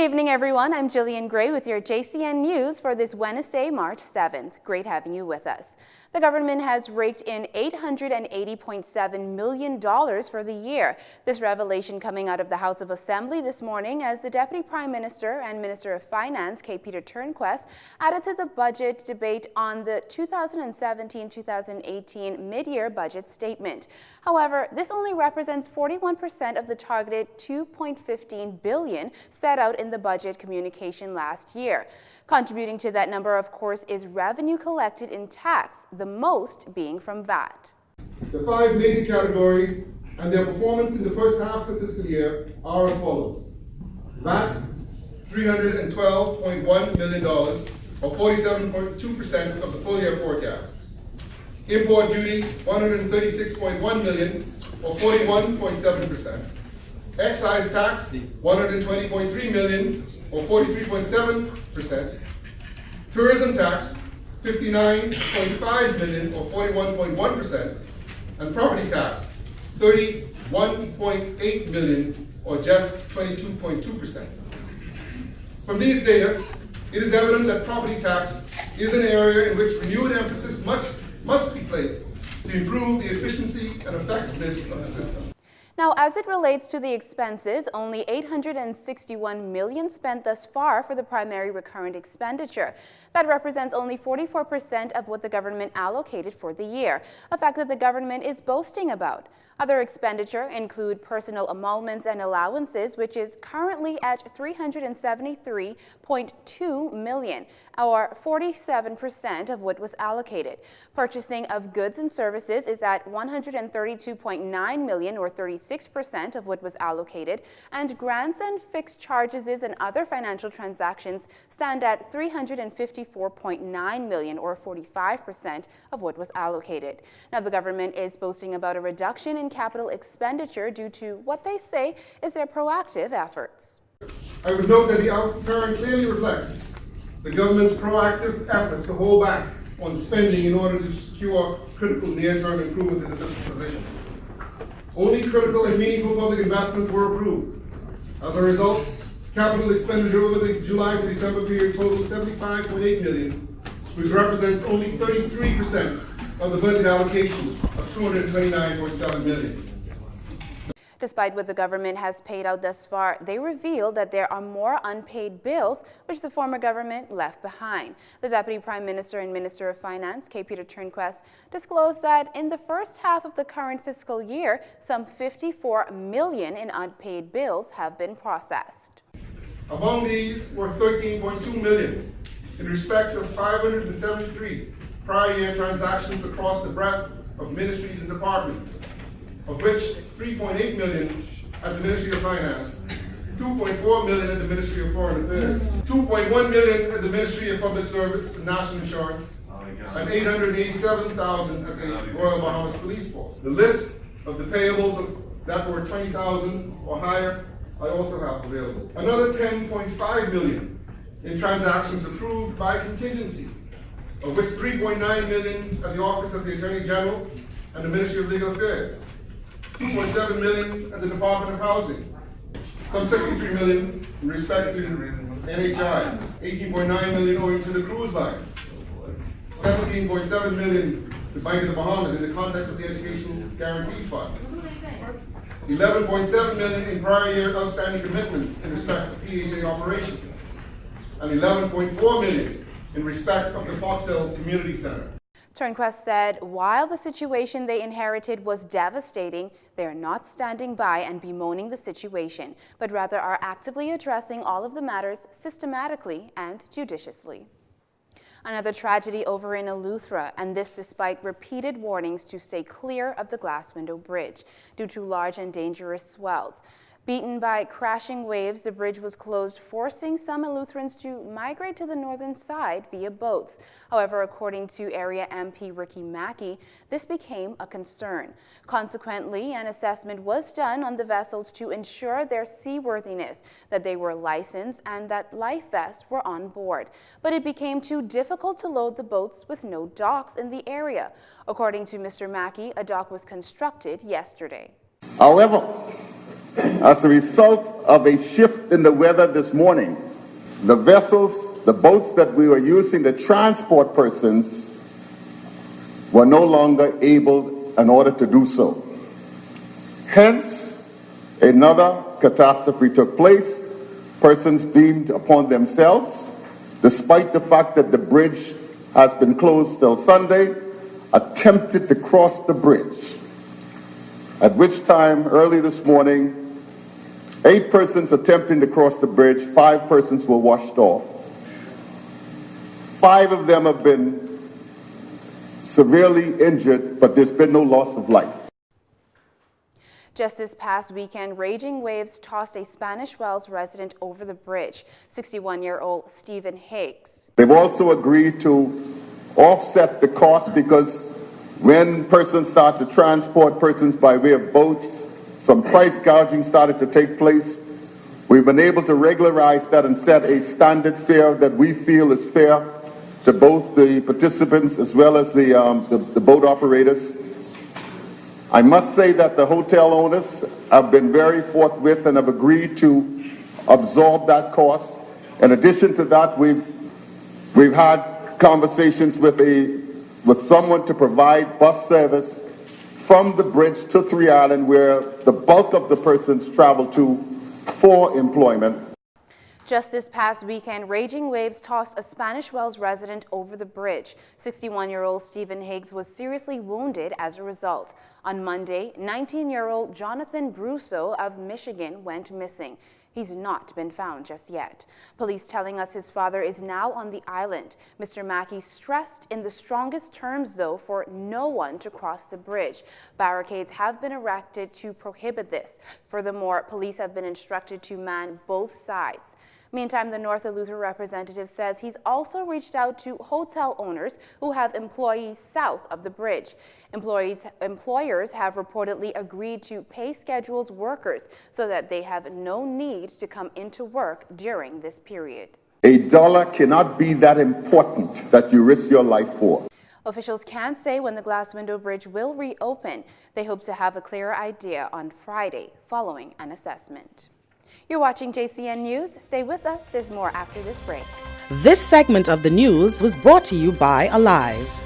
evening, everyone. I'm Jillian Gray with your JCN News for this Wednesday, March 7th. Great having you with us. The government has raked in $880.7 million for the year. This revelation coming out of the House of Assembly this morning as the Deputy Prime Minister and Minister of Finance, K. Peter Turnquest, added to the budget debate on the 2017-2018 mid-year budget statement. However, this only represents 41% of the targeted $2.15 billion set out in the budget communication last year. Contributing to that number, of course, is revenue collected in tax, the most being from VAT. The five major categories and their performance in the first half of the fiscal year are as follows. VAT, $312.1 million, or 47.2% of the full year forecast. Import duties, $136.1 million, or 41.7%. Excise tax, $120.3 million, or 43.7%. Tourism tax, $59.5 million, or 41.1%. And property tax, $31.8 million, or just 22.2%. From these data, it is evident that property tax is an area in which renewed emphasis must be placed to improve the efficiency and effectiveness of the system. Now, as it relates to the expenses, only $861 million spent thus far for the primary recurrent expenditure. That represents only 44% of what the government allocated for the year, a fact that the government is boasting about. Other expenditure include personal emoluments and allowances, which is currently at $373.2 million, or 47% of what was allocated. Purchasing of goods and services is at $132.9 million, or 36% of what was allocated, and grants and fixed charges and other financial transactions stand at $354.9 million, or 45% of what was allocated. Now, the government is boasting about a reduction in capital expenditure due to what they say is their proactive efforts. I would note that the outturn clearly reflects the government's proactive efforts to hold back on spending in order to secure critical near-term improvements in the fiscal position. Only critical and meaningful public investments were approved. As a result, capital expenditure over the July to December period totaled $75.8 million, which represents only 33% of the budget allocation of $229.7 million. Despite what the government has paid out thus far, they revealed that there are more unpaid bills which the former government left behind. The Deputy Prime Minister and Minister of Finance, K. Peter Turnquest, disclosed that in the first half of the current fiscal year, some $54 million in unpaid bills have been processed. Among these were $13.2 million in respect of 573 prior year transactions across the breadth of ministries and departments, of which $3.8 million at the Ministry of Finance, $2.4 million at the Ministry of Foreign Affairs, $2.1 million at the Ministry of Public Service and National Insurance, and $887,000 at the Royal Bahamas Police Force. The list of the payables that were $20,000 or higher I also have available. Another $10.5 million in transactions approved by contingency, of which $3.9 million at the Office of the Attorney General and the Ministry of Legal Affairs, $2.7 million at the Department of Housing, some $63 million in respect to NHI, $18.9 million owing to the cruise lines, $17.7 million to Bank of the Bahamas in the context of the Educational Guarantee Fund, $11.7 million in prior year outstanding commitments in respect of PHA operations, and $11.4 million in respect of the Fox Hill Community Center. Turnquest said while the situation they inherited was devastating, they are not standing by and bemoaning the situation, but rather are actively addressing all of the matters systematically and judiciously. Another tragedy over in Eleuthera, and this despite repeated warnings to stay clear of the glass window bridge due to large and dangerous swells. Beaten by crashing waves, the bridge was closed, forcing some Eleutherans to migrate to the northern side via boats. However, according to area MP Ricky Mackey, this became a concern. Consequently, an assessment was done on the vessels to ensure their seaworthiness, that they were licensed, and that life vests were on board. But it became too difficult to load the boats with no docks in the area. According to Mr. Mackey, a dock was constructed yesterday. However, As a result of a shift in the weather this morning, the vessels, the boats that we were using to transport persons were no longer able in order to do so. Hence, another catastrophe took place. Persons deemed upon themselves, despite the fact that the bridge has been closed till Sunday, attempted to cross the bridge. At which time, early this morning, 8 persons attempting to cross the bridge, 5 persons were washed off. 5 of them have been severely injured, but there's been no loss of life. Just this past weekend, raging waves tossed a Spanish Wells resident over the bridge, 61-year-old Stephen Higgs. They've also agreed to offset the cost because when persons start to transport persons by way of boats, some price gouging started to take place. We've been able to regularize that and set a standard fare that we feel is fair to both the participants as well as the boat operators. I must say that the hotel owners have been very forthwith and have agreed to absorb that cost. In addition to that, we've had conversations with someone to provide bus service from the bridge to Three Island, where the bulk of the persons travel to for employment. Just this past weekend, raging waves tossed a Spanish Wells resident over the bridge. 61-year-old Stephen Higgs was seriously wounded as a result. On Monday, 19-year-old Jonathan Brusso of Michigan went missing. He's not been found just yet. Police telling us his father is now on the island. Mr. Mackey stressed in the strongest terms, though, for no one to cross the bridge. Barricades have been erected to prohibit this. Furthermore, police have been instructed to man both sides. Meantime, the North Eleuthera representative says he's also reached out to hotel owners who have employees south of the bridge. Employers have reportedly agreed to pay scheduled workers so that they have no need to come into work during this period. $1 cannot be that important that you risk your life for. Officials can't say when the Glass Window Bridge will reopen. They hope to have a clearer idea on Friday following an assessment. You're watching JCN News. Stay with us. There's more after this break. This segment of the news was brought to you by Alive.